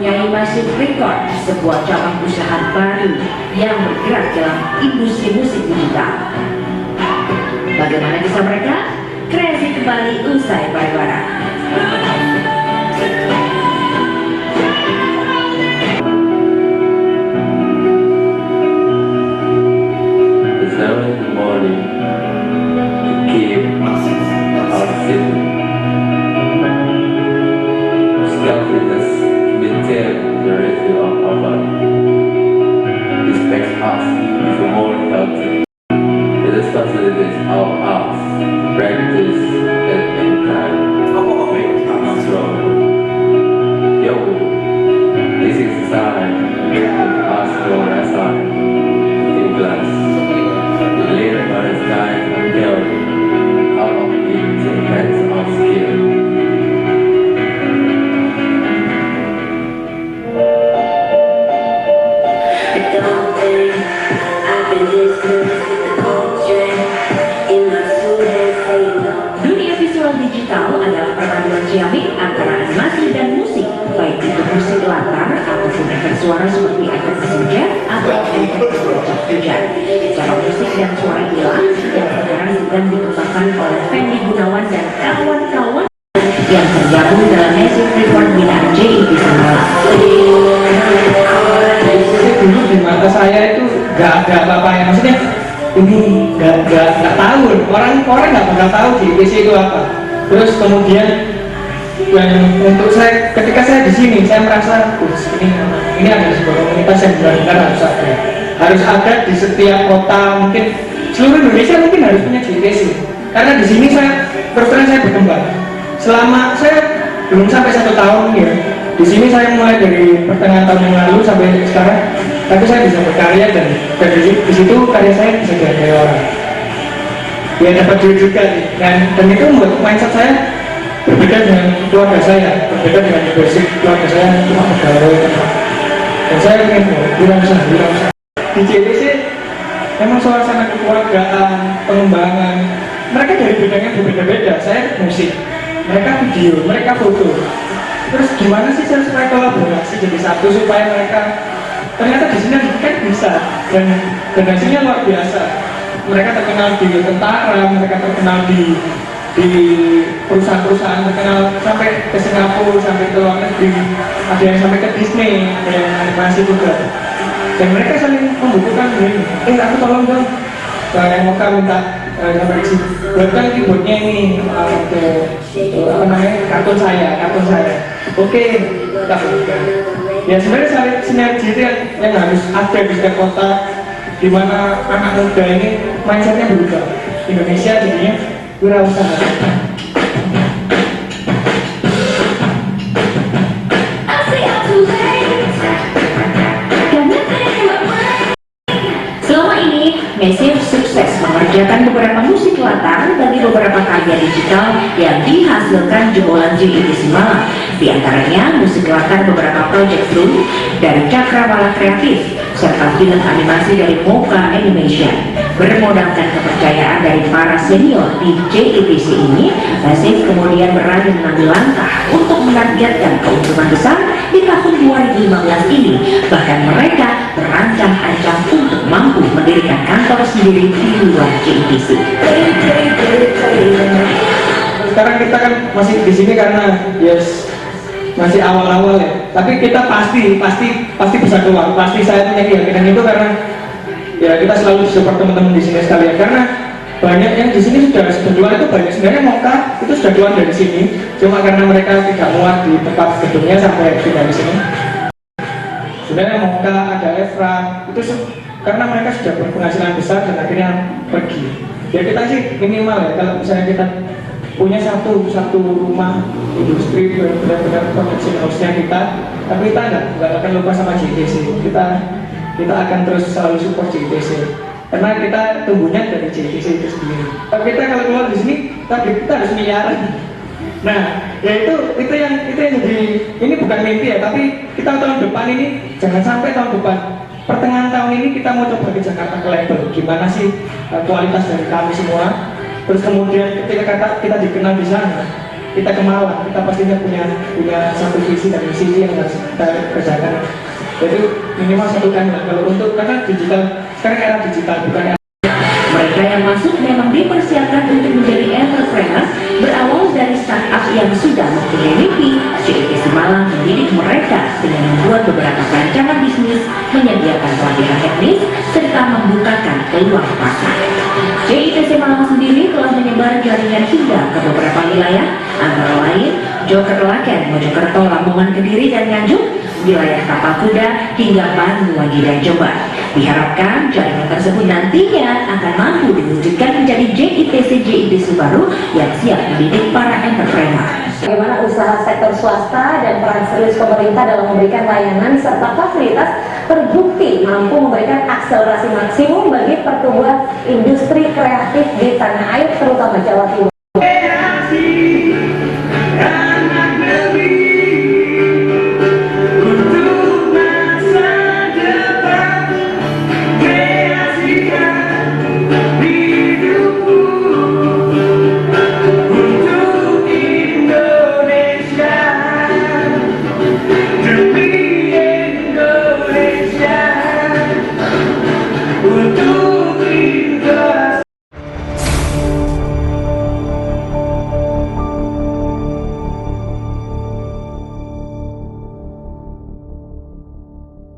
mempunyai Massive Record, sebuah cabang usaha baru yang bergerak dalam industri musik digital. Bagaimana kisah mereka? Kreasi kembali usai pariwara. It's 7 in the morning to keep our city. Selflessness maintain the rhythm of our body. This makes us even more healthy. The responsibilities of us practice at any time. So, yo, this is the time to ask for a sign in glass. Later on it's time until all of it depends on skill. Dunia visual digital adalah perpaduan ciamik antara animasi dan musik, baik itu musik latar ataupun efek suara seperti efek mesin jet atau efek hujan. Cara musik dan suara inilah yang sekarang sedang dikembangkan oleh Fendi Gunawan dan kawan-kawan yang tergabung dalam Massive Record binaan JET Semalam. Dulu di mata saya itu gak ada apa-apa, maksudnya ini gak tahu, orang nggak bakal tahu JETC itu apa. Terus kemudian yang untuk saya, ketika saya di sini saya merasa ini ada sebuah komunitas yang benar-benar harus ada di setiap kota, mungkin seluruh Indonesia mungkin harus punya JETC, karena di sini saya terus terang saya berkembang selama saya belum sampai 1 tahun ya. Di sini saya mulai dari pertengahan tahun yang lalu sampai sekarang, tapi saya bisa berkarya dan di situ karya saya bisa dihargai orang. Ya dapat duit juga nih. Dan itu membuat mindset saya berbeda dengan keluarga saya, berbeda dengan basic keluarga saya cuma pegawai. Dan saya ingin wirausaha. Di JETC memang suasana kekeluargaan, pengembangan. Mereka dari bidangnya berbeda-beda. Saya musik, mereka video, mereka foto. Terus gimana sih saya supaya kolaborasi jadi satu supaya mereka ternyata di sini kan bisa dan hasilnya luar biasa. Mereka terkenal di tentara, mereka terkenal di perusahaan-perusahaan, terkenal sampai ke Singapura, sampai ke luar negeri, ada yang sampai ke Disney, ada yang animasi juga. Dan mereka saling membutuhkan ini. Aku tolong dong, saya mau minta sampai di sini. Buatkan keyboardnya ini untuk apa namanya kartun saya. Oke, kita berikan. Ya sebenarnya sinergi itu yang harus ada di setiap kota, di mana anak muda ini mindsetnya berubah. Indonesia jadinya wirausaha. Selama ini, Massive sukses mengerjakan beberapa musik latar bagi beberapa karya digital yang dihasilkan jebolan JET Semalam. Di antaranya musik latar beberapa project Blue dari Cakrawala Kreatif serta film animasi dari Mocha Animation. Bermodalkan kepercayaan dari para senior di JETC ini, Massive kemudian berani mengambil langkah untuk menargetkan keuntungan besar di tahun 2015 ini. Bahkan mereka berancang-ancang untuk mampu mendirikan kantor sendiri di luar JETC. Sekarang kita kan masih di sini karena masih awal-awal ya, tapi kita pasti bisa keluar. Pasti saya punya keyakinan itu karena ya kita selalu support teman-teman di sini sekalian, karena banyak yang di sini sudah keluar itu banyak. Sebenarnya Mocha itu sudah keluar dari sini, cuma karena mereka tidak muat di tempat gedungnya sampai pindah di sini. Sebenarnya Mocha, ada Evra itu karena mereka sudah berpenghasilan besar dan akhirnya pergi. Ya kita sih minimal ya, kalau misalnya kita punya satu rumah industri benar-benar production house-nya kita, tapi kita nggak akan lupa sama JETC. Kita akan terus selalu support JETC karena kita tumbuhnya dari JETC itu sendiri. Tapi kita kalau keluar di sini kita harus miliaran. Nah, ya itu yang jadi, ini bukan mimpi ya, tapi kita tahun depan ini jangan sampai tahun depan pertengahan tahun ini kita mau coba ke Jakarta ke label. Gimana sih kualitas dari kami semua? Terus kemudian ketika kita dikenal di sana, kita ke Malang, kita pastinya punya satu visi dan misi yang harus kita kerjakan. Jadi minimal satukan lah. Kalau untuk karena digital, sekarang era digital bukan era. Mereka yang masuk memang dipersiapkan untuk menjadi entrepreneur. Berawal dari startup yang sudah mempunyai mimpi, JITC Malang mendidik mereka dengan membuat beberapa rancangan bisnis, menyediakan pelatihan teknis, serta membukakan peluang pasar. JITC Malang sendiri telah menyebar jaringan hingga ke beberapa wilayah, antara lain Jokerlaken, Mojokerto, Lamongan, Kediri, dan Nganjuk, wilayah Tapal Kuda, hingga Banyuwangi dan Jombang. Diharapkan jaringan tersebut nantinya akan mampu diwujudkan menjadi JITC baru yang siap mendidik para entrepreneur. Bagaimana usaha sektor swasta dan peran serius pemerintah dalam memberikan layanan serta fasilitas terbukti mampu memberikan akselerasi maksimum bagi pertumbuhan industri kreatif